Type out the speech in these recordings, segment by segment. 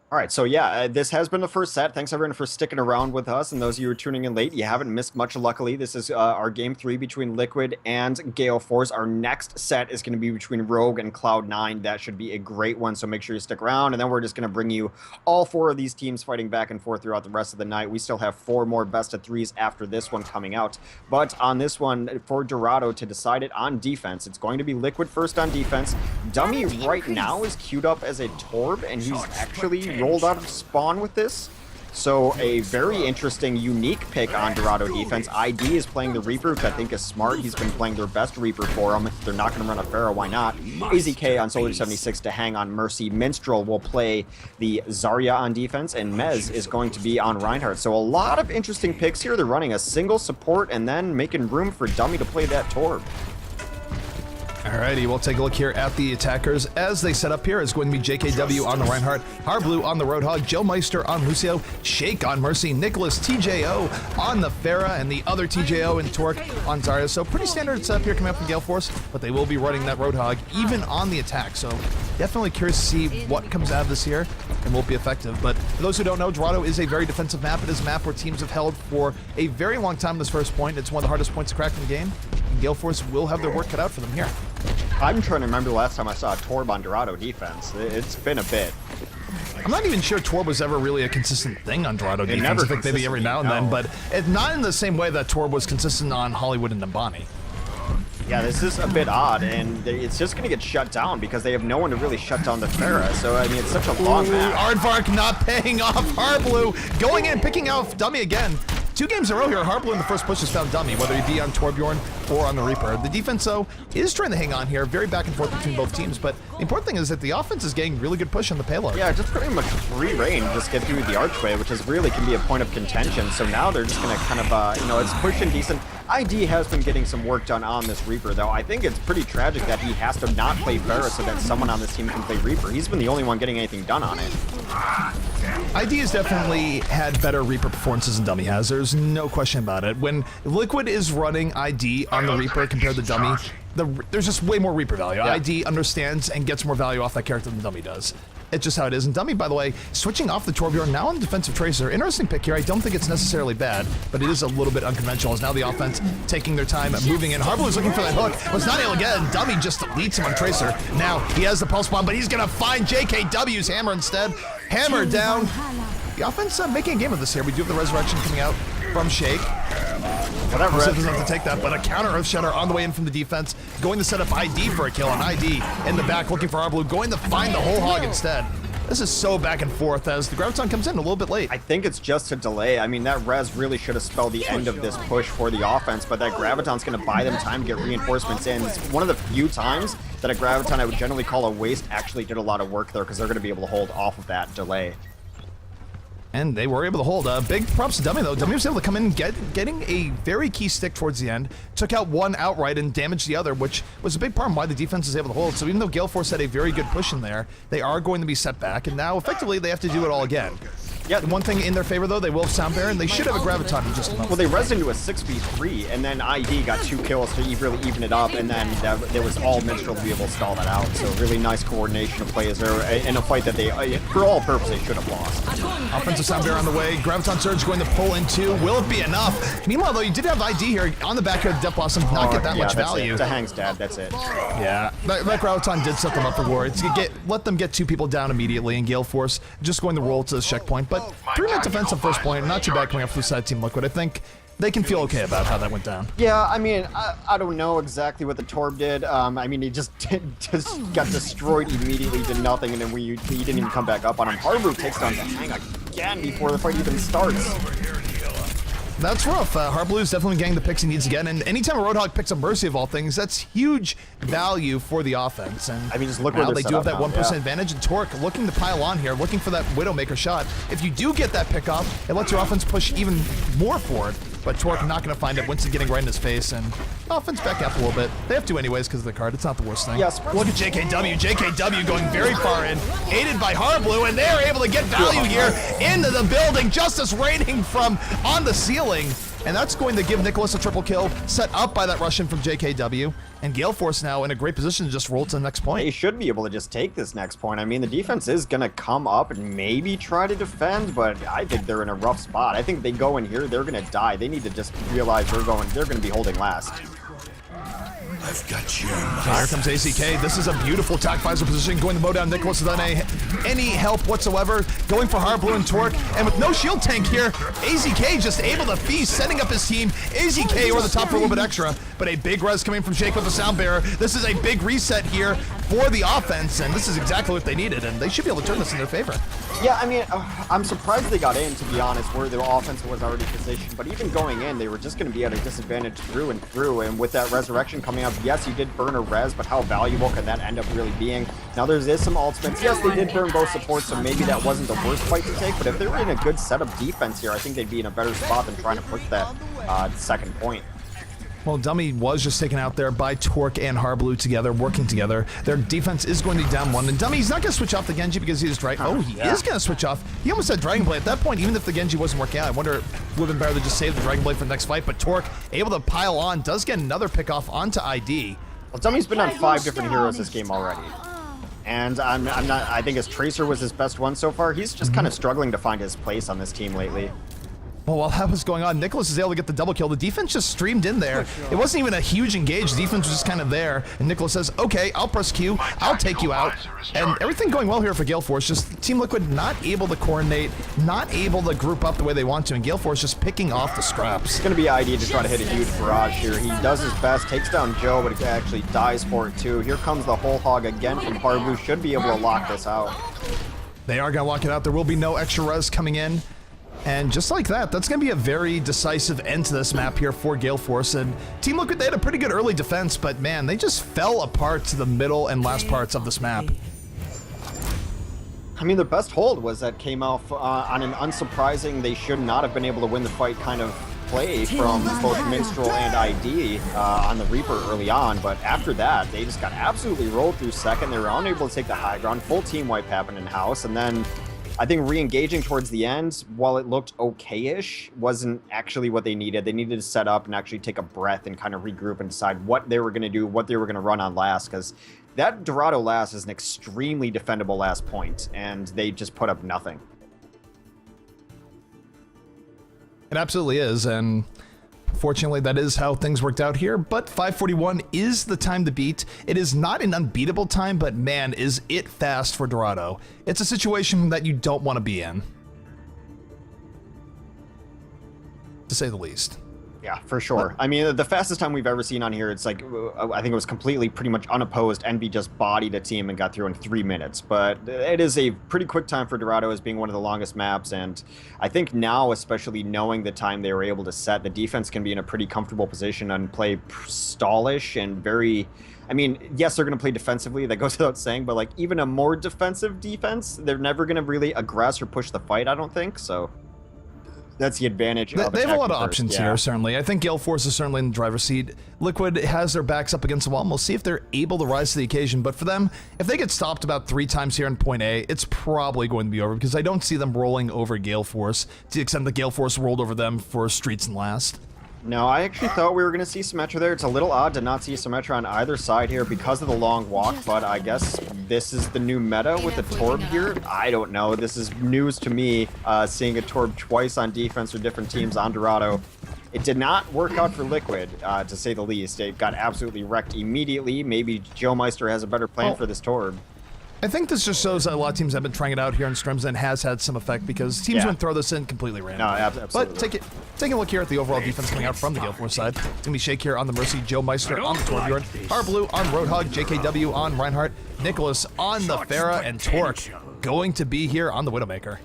All right, so yeah, this has been the first set. Thanks everyone for sticking around with us, and those of you who are tuning in late, you haven't missed much. Luckily, this is our game 3 between Liquid and Gale Force. Our next set is going to be between Rogue and Cloud9. That should be a great one, so make sure you stick around. And then we're just going to bring you all 4 of these teams fighting back and forth throughout the rest of the night. We still have 4 more best of 3s after this one coming out. But on this one, for Dorado to decide it on defense, it's going to be Liquid first on defense. Dummy right now is queued up as a Torb, and he's actually rolled out of spawn with this. So a very interesting, unique pick on Dorado defense. ID is playing the Reaper, which I think is smart. He's been playing their best Reaper for him. If they're not going to run a Pharah, why not? AZK on Solar 76 to hang on Mercy. Minstrel will play the Zarya on defense, and Mez is going to be on Reinhardt. So a lot of interesting picks here. They're running a single support and then making room for Dummy to play that Torb. Alrighty, we'll take a look here at the attackers as they set up here. It's going to be JKW on the Reinhardt, Harblue on the Roadhog, Joe Meister on Lucio, Shake on Mercy, Nicholas TJO on the Pharah, and the other TJO and Torque on Zarya. So pretty standard setup here coming up from Gale Force, but they will be running that Roadhog even on the attack. So definitely curious to see what comes out of this here and won't be effective. But for those who don't know, Dorado is a very defensive map. It is a map where teams have held for a very long time this first point. It's one of the hardest points to crack in the game. And Gale Force will have their work cut out for them here. I'm trying to remember the last time I saw a Torb on Dorado defense. It's been a bit. I'm not even sure Torb was ever really a consistent thing on Dorado defense. I think maybe every now and then, but not in the same way that Torb was consistent on Hollywood and Nambani. Yeah, this is a bit odd, and it's just going to get shut down because they have no one to really shut down the Pharah. So, I mean, it's such a long map. Aardvark not paying off. Harblue going in, picking out Dummy again. 2 games in a row here, Harblue in the first push has found Dummy, whether he be on Torbjorn or on the Reaper. The defense, though, is trying to hang on here, very back and forth between both teams, but the important thing is that the offense is getting really good push on the payload. Yeah, just pretty much free reign, just get through the archway, which is really can be a point of contention. So now they're just going to kind of, it's pushing decent. ID has been getting some work done on this Reaper, though. I think it's pretty tragic that he has to not play Pharah so that someone on this team can play Reaper. He's been the only one getting anything done on it. ID has definitely had better Reaper performances than Dummy has. There's no question about it. When Liquid is running ID on the Reaper compared to Dummy, there's just way more Reaper value. Yeah. ID understands and gets more value off that character than Dummy does. It's just how it is. And Dummy, by the way, switching off the Torbjorn, now on Defensive Tracer. Interesting pick here. I don't think it's necessarily bad, but it is a little bit unconventional. As now the offense taking their time, moving in. Harblue is looking for that hook. Was not able to get it. Dummy just deletes him on Tracer. Now he has the pulse bomb, but he's going to find JKW's hammer instead. Hammer down. The offense making a game of this here. We do have the resurrection coming out from Shake. Whatever, doesn't have to take that, but a counter Earth Shatter on the way in from the defense, going to set up ID for a kill, and ID in the back looking for Harblue, going to find the whole hog instead. This is so back and forth as the Graviton comes in a little bit late. I think it's just a delay. I mean, that res really should have spelled the end of this push for the offense, but that Graviton's going to buy them time to get reinforcements in. It's one of the few times that a Graviton I would generally call a waste actually did a lot of work there because they're going to be able to hold off of that delay. And they were able to hold. Big props to Dummy, though. Dummy was able to come in, getting a very key stick towards the end, took out one outright and damaged the other, which was a big part of why the defense was able to hold. So even though Gale Force had a very good push in there, they are going to be set back, and now effectively they have to do it all again. Yeah, the one thing in their favor, though, they will have Sound Baron. They should have a Graviton in just a moment. Well, they res into a 6v3, and then ID got 2 kills to really even it up, and then there was all Minstrel to be able to stall that out. So really nice coordination of plays there in a fight that they, for all purposes, they should have lost. Offensive Sound Baron on the way. Graviton Surge going to pull in 2. Will it be enough? Meanwhile, though, you did have ID here on the back here of Death Blossom, not get that much value. It. Hang's dead, that's it. Yeah, that Graviton did set them up for war. It's let them get 2 people down immediately, and Gale Force just going to roll to the checkpoint. But 3-minute defensive first point, not too bad coming up from the side Team Liquid. I think they can feel okay about how that went down. Yeah, I mean, I don't know exactly what the Torb did. I mean, he just got destroyed immediately, did nothing, and then he didn't even come back up on him. Harblue takes down the Hang again before the fight even starts. That's rough. Harblue is definitely getting the picks he needs again, and anytime a Roadhog picks up Mercy of all things, that's huge value for the offense. And I mean, just look where they do have that 1% advantage, and Torque looking to pile on here, looking for that Widowmaker shot. If you do get that pick off, it lets your offense push even more forward, but Torque not going to find it. Winston getting right in his face, and offense back up a little bit. They have to anyways because of the card. It's not the worst thing. Yes. Look at JKW. JKW going very far in, aided by Harblue, and they're able to get value here into the building. Justice raining from on the ceiling. And that's going to give Nicholas a triple kill, set up by that Russian from JKW. And Gale Force now in a great position to just roll to the next point. They should be able to just take this next point. I mean, the defense is going to come up and maybe try to defend, but I think they're in a rough spot. I think they go in here, they're going to die. They need to just realize they're going to be holding last. I've got you. Here comes AZK. This is a beautiful attack visor position. Going to mow down Nicholas without any help whatsoever. Going for Harblue and Torque. And with no shield tank here, AZK just able to feast, setting up his team. AZK over the top for a little bit extra. But a big res coming from Jake with the sound bearer. This is a big reset here for the offense. And this is exactly what they needed. And they should be able to turn this in their favor. Yeah, I mean, I'm surprised they got in, to be honest, where their offense was already positioned. But even going in, they were just going to be at a disadvantage through and through. And with that resurrection coming up, yes, you did burn a res, but how valuable can that end up really being? Now, there is some ultimates. Yes, they did burn both supports, so maybe that wasn't the worst fight to take. But if they were in a good setup defense here, I think they'd be in a better spot than trying to push that second point. Well, Dummy was just taken out there by Torque and Harblue together, working together. Their defense is going to be down one. And Dummy's not going to switch off the Genji because he's right. Oh, he is going to switch off. He almost had Dragon Blade. At that point, even if the Genji wasn't working out, I wonder if it would have been better to just save the Dragon Blade for the next fight. But Torque, able to pile on, does get another pick off onto ID. Well, Dummy's been on 5 different heroes this game already. And I think his Tracer was his best one so far. He's just kind of struggling to find his place on this team lately. Well, while that was going on, Nicholas is able to get the double kill. The defense just streamed in there. It wasn't even a huge engage. The defense was just kind of there. And Nicholas says, okay, I'll press Q. I'll take you out. And everything going well here for Gale Force. Just Team Liquid not able to coordinate, not able to group up the way they want to. And Gale Force just picking off the scraps. It's going to be ID to try to hit a huge barrage here. He does his best, takes down Joe, but he actually dies for it too. Here comes the whole hog again from Harblue. Should be able to lock this out. They are going to lock it out. There will be no extra res coming in. And just like that, that's going to be a very decisive end to this map here for Gale Force. And Team Liquid, they had a pretty good early defense, but man, they just fell apart to the middle and last parts of this map. I mean, their best hold was that came off on an unsurprising, they should not have been able to win the fight kind of play from both Minstrel and ID on the Reaper early on. But after that, they just got absolutely rolled through second. They were unable to take the high ground. Full team wipe happened in-house. And then I think re-engaging towards the end, while it looked okay-ish, wasn't actually what they needed. They needed to set up and actually take a breath and kind of regroup and decide what they were going to do, what they were going to run on last, because that Dorado last is an extremely defendable last point, and they just put up nothing. It absolutely is, and fortunately that is how things worked out here, but 541 is the time to beat. It is not an unbeatable time, but man, is it fast for Dorado. It's a situation that you don't want to be in, to say the least. Yeah, for sure. I mean, the fastest time we've ever seen on here, it's like, I think it was completely pretty much unopposed. Envy just bodied a team and got through in 3 minutes. But it is a pretty quick time for Dorado as being one of the longest maps. And I think now, especially knowing the time they were able to set, the defense can be in a pretty comfortable position and play stallish and very... I mean, yes, they're going to play defensively. That goes without saying. But like even a more defensive defense, they're never going to really aggress or push the fight, I don't think. So... that's the advantage of they have a lot of first. options here, certainly. I think Gale Force is certainly in the driver's seat. Liquid has their backs up against the wall, and we'll see if they're able to rise to the occasion. But for them, if they get stopped about 3 times here in point A, it's probably going to be over, because I don't see them rolling over Gale Force to the extent that Gale Force rolled over them for Streets and Last. No, I actually thought we were going to see Symmetra there. It's a little odd to not see Symmetra on either side here because of the long walk, but I guess this is the new meta with the Torb here. I don't know. This is news to me, seeing a Torb twice on defense for different teams on Dorado. It did not work out for Liquid, to say the least. It got absolutely wrecked immediately. Maybe Joe Meister has a better plan for this Torb. I think this just shows that a lot of teams have been trying it out here in Scrims and has had some effect, because teams wouldn't throw this in completely random. No, absolutely. But take a look here at the overall defense coming out from the Gale Force side. It's going to be Shake here on the Mercy, Joe Meister on the Torbjorn, Harblue on Roadhog, JKW on Reinhardt, Nicholas on the Pharah, and Torque going to be here on the Widowmaker.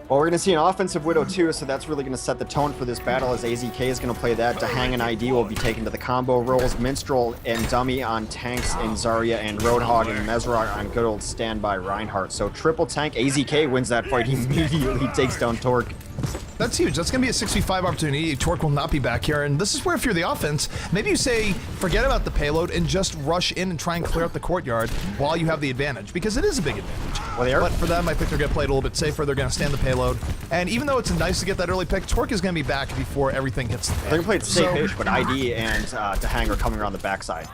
Well, we're going to see an offensive Widow too, so that's really going to set the tone for this battle as AZK is going to play that. Hang and ID will be taken to the combo roles. Minstrel and Dummy on tanks and Zarya, and Roadhog and Mesrock on good old standby Reinhardt. So triple tank. AZK wins that fight. He immediately takes down Torque. That's huge. That's going to be a 6v5 opportunity. Torque will not be back here, and this is where if you're the offense, maybe you say, forget about the payload and just rush in and try and clear out the courtyard while you have the advantage, because it is a big advantage. Well, they are. But for them, I think they're going to play it a little bit safer. They're going to stand the payload, and even though it's nice to get that early pick, Torque is going to be back before everything hits the fan. They're going to play it safe-ish, but ID and Dehang are coming around the backside.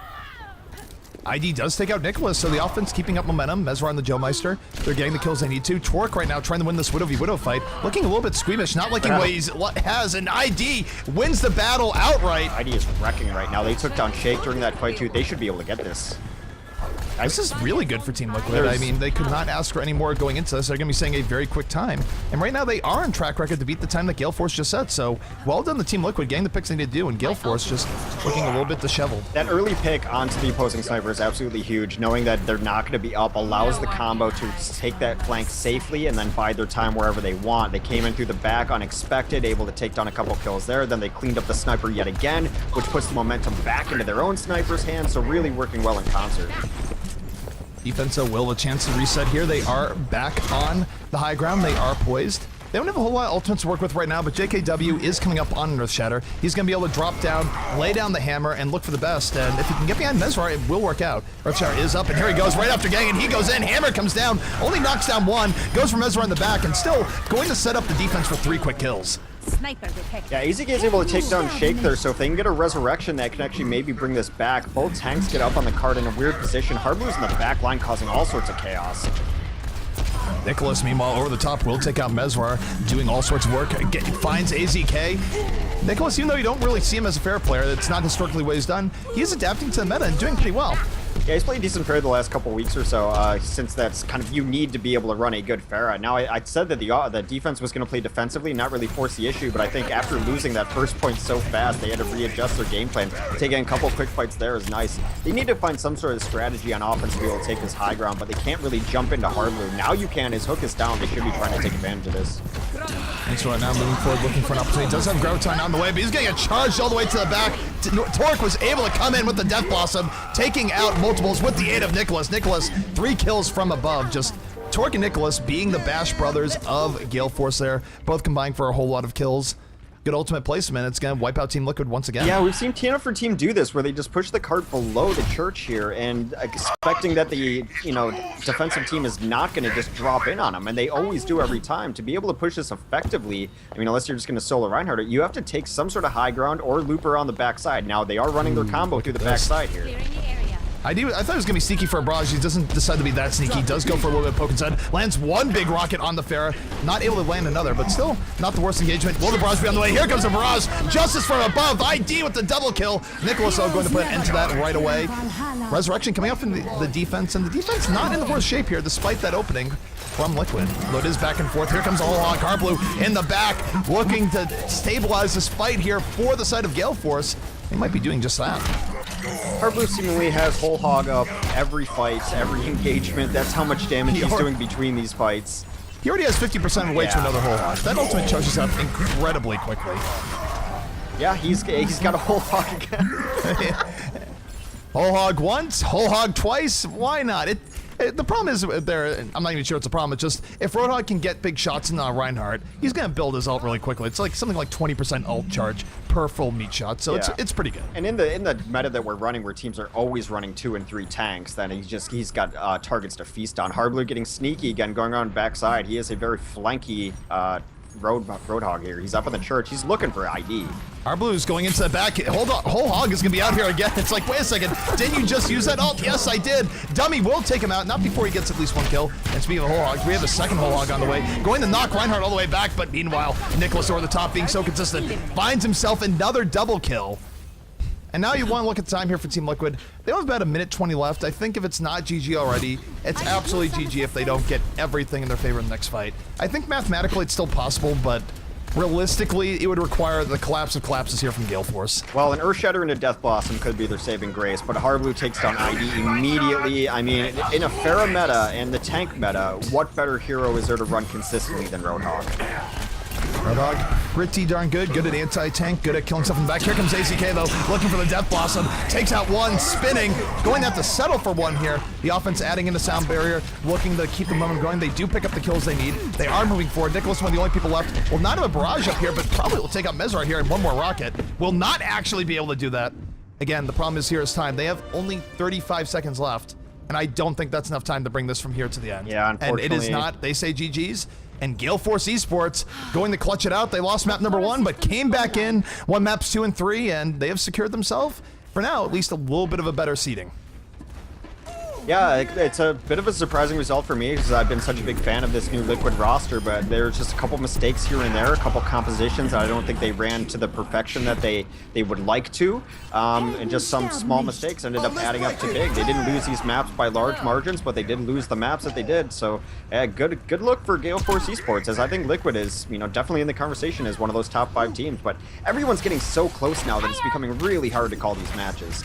ID does take out Nicholas, so the offense keeping up momentum. Mezrar and the Joemeister, they're getting the kills they need to. Torque right now trying to win this Widow v Widow fight, looking a little bit squeamish, not liking what he has, and ID wins the battle outright. ID is wrecking right now. They took down Shake during that fight too. They should be able to get this. This is really good for Team Liquid. I mean, they could not ask for any more going into this. They're going to be saying a very quick time. And right now, they are on track record to beat the time that Gale Force just set. So, well done, the Team Liquid, getting the picks they need to do, and Gale Force just looking a little bit disheveled. That early pick onto the opposing sniper is absolutely huge. Knowing that they're not going to be up allows the combo to take that flank safely and then bide their time wherever they want. They came in through the back unexpected, able to take down a couple kills there. Then they cleaned up the sniper yet again, which puts the momentum back into their own sniper's hands. So really working well in concert. Defense will a chance to reset here. They are back on the high ground. They are poised. They don't have a whole lot of ultimates to work with right now, but JKW is coming up on Earth Shatter. He's going to be able to drop down, lay down the hammer, and look for the best. And if he can get behind Mezrar, it will work out. Earth Shatter is up, and here he goes right after Gang, and he goes in. Hammer comes down, only knocks down one, goes for Mezrar in the back, and still going to set up the defense for 3 quick kills. Sniper detected. Yeah, AZK is able to take down Shake there, so if they can get a resurrection that can actually maybe bring this back. Both tanks get up on the card in a weird position. Harblu's in the back line causing all sorts of chaos. Nicholas, meanwhile, over the top, will take out Mezrar, doing all sorts of work, finds AZK. Nicholas, even though you don't really see him as a fair player, that's not historically what he's done, he is adapting to the meta and doing pretty well. Yeah, he's played decent fair the last couple weeks or so, since that's kind of, you need to be able to run a good Pharah. Now, I said that the defense was going to play defensively, not really force the issue, but I think after losing that first point so fast, they had to readjust their game plan. Taking a couple quick fights there is nice. They need to find some sort of strategy on offense to be able to take this high ground, but they can't really jump into Harblu. Now you can. His hook is down. They should be trying to take advantage of this. And so right now, moving forward, looking for an opportunity. Does have Graviton on the way, but he's getting charged all the way to the back. Torque was able to come in with the Death Blossom, taking out multiples with the aid of Nicholas. Nicholas, 3 kills from above. Just Torque and Nicholas being the Bash brothers of Gale Force there, both combined for a whole lot of kills. Good ultimate placement. It's going to wipe out Team Liquid once again. Yeah, we've seen Tina for Team do this, where they just push the cart below the church here and expecting that the, defensive team is not going to just drop in on them, and they always do every time. To be able to push this effectively, I mean, unless you're just going to solo Reinhardt, you have to take some sort of high ground or looper on the backside. Now, they are running their combo through the backside here. Clearing the area. I thought it was going to be sneaky for a barrage. He doesn't decide to be that sneaky. He does go for a little bit of poke inside. Lands one big rocket on the Pharah. Not able to land another, but still not the worst engagement. Will the barrage be on the way? Here comes the barrage. Justice from above. ID with the double kill. Nicholas going to put an end to that right away. Resurrection coming up in the defense, and the defense not in the worst shape here, despite that opening from Liquid. Load is back and forth. Here comes Holhog. Harblu in the back, looking to stabilize this fight here for the side of Gale Force. They might be doing just that. Harblu seemingly has whole hog up every fight, every engagement. That's how much damage he's doing between these fights. He already has 50% weight to another whole hog. That ultimate charges up incredibly quickly. Yeah, he's got a whole hog again. Whole hog once, whole hog twice. Why not? The problem is there. I'm not even sure it's a problem. It's just if Roadhog can get big shots in Reinhardt, he's gonna build his ult really quickly. It's like something like 20% ult charge per full meat shot, so it's pretty good. And in the meta that we're running, where teams are always running 2 and 3 tanks, then he's got targets to feast on. Harblu getting sneaky again, going around backside. He is a very flanky Roadhog here. He's up in the church. He's looking for ID. Harblu's going into the back. Hold on, whole hog is gonna be out here again. It's like, wait a second, didn't you just use that ult? Yes, I did. Dummy will take him out, not before he gets at least 1 kill. And speaking of whole hogs, we have a second whole hog on the way, going to knock Reinhardt all the way back. But meanwhile, Nicholas over the top, being so consistent, finds himself another double kill. And now you want to look at the time here for Team Liquid. They only have about 1:20 left. I think if it's not GG already, it's absolutely GG if they don't get everything in their favor in the next fight. I think mathematically it's still possible, but realistically, it would require the collapse of collapses here from Gale Force. Well, an Earthshatter and a Death Blossom could be their saving grace, but Harblu takes down ID immediately. I mean, in a Pharah meta and the tank meta, what better hero is there to run consistently than Roadhog? Roadhog, pretty darn good. Good at anti-tank, good at killing stuff in the back. Here comes ACK though, looking for the Death Blossom. Takes out one, spinning. Going to have to settle for one here. The offense adding in the sound barrier, looking to keep the momentum going. They do pick up the kills they need. They are moving forward. Nicholas, one of the only people left. Will not have a barrage up here, but probably will take out Mezra here and one more rocket. Will not actually be able to do that. Again, the problem is here is time. They have only 35 seconds left, and I don't think that's enough time to bring this from here to the end. Yeah, unfortunately. And it is not. They say GG's. And Gale Force Esports going to clutch it out. They lost map number 1, but came back in, won maps 2 and 3, and they have secured themselves, for now, at least a little bit of a better seeding. Yeah, it's a bit of a surprising result for me because I've been such a big fan of this new Liquid roster, but there's just a couple mistakes here and there, a couple compositions that I don't think they ran to the perfection that they would like to, and just some small mistakes ended up adding up to big. They didn't lose these maps by large margins, but they did lose the maps that they did. So, good look for Gale Force Esports, as I think Liquid is, definitely in the conversation as one of those top 5 teams. But everyone's getting so close now that it's becoming really hard to call these matches.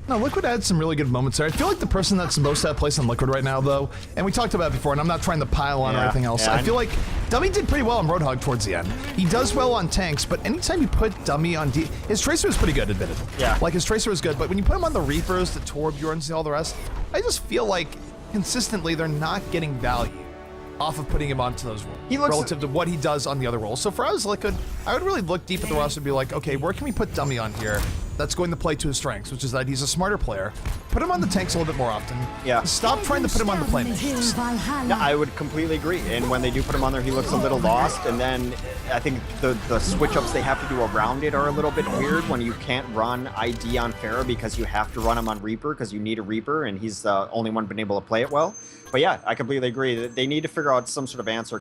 No, Liquid had some really good moments there. I feel like the person that's most at place on Liquid right now, though, and we talked about it before, and I'm not trying to pile on or anything else. Yeah, I feel like Dummy did pretty well on Roadhog towards the end. He does well on tanks, but anytime you put Dummy on his Tracer was pretty good, admittedly. Yeah. Like, his Tracer was good, but when you put him on the Reapers, the Torbjorns, and all the rest, I just feel like consistently they're not getting value off of putting him onto those roles relative to what he does on the other roles. So for us, Liquid, I would really look deep at the roster and be like, okay, where can we put Dummy on here that's going to play to his strengths, which is that he's a smarter player. Put him on the tanks a little bit more often. Yeah. Stop trying to put him on the playmakers. Yeah, I would completely agree. And when they do put him on there, he looks a little lost. And then I think the switch-ups they have to do around it are a little bit weird when you can't run ID on Pharah because you have to run him on Reaper because you need a Reaper, and he's the only one been able to play it well. But yeah, I completely agree. They need to figure out some sort of answer.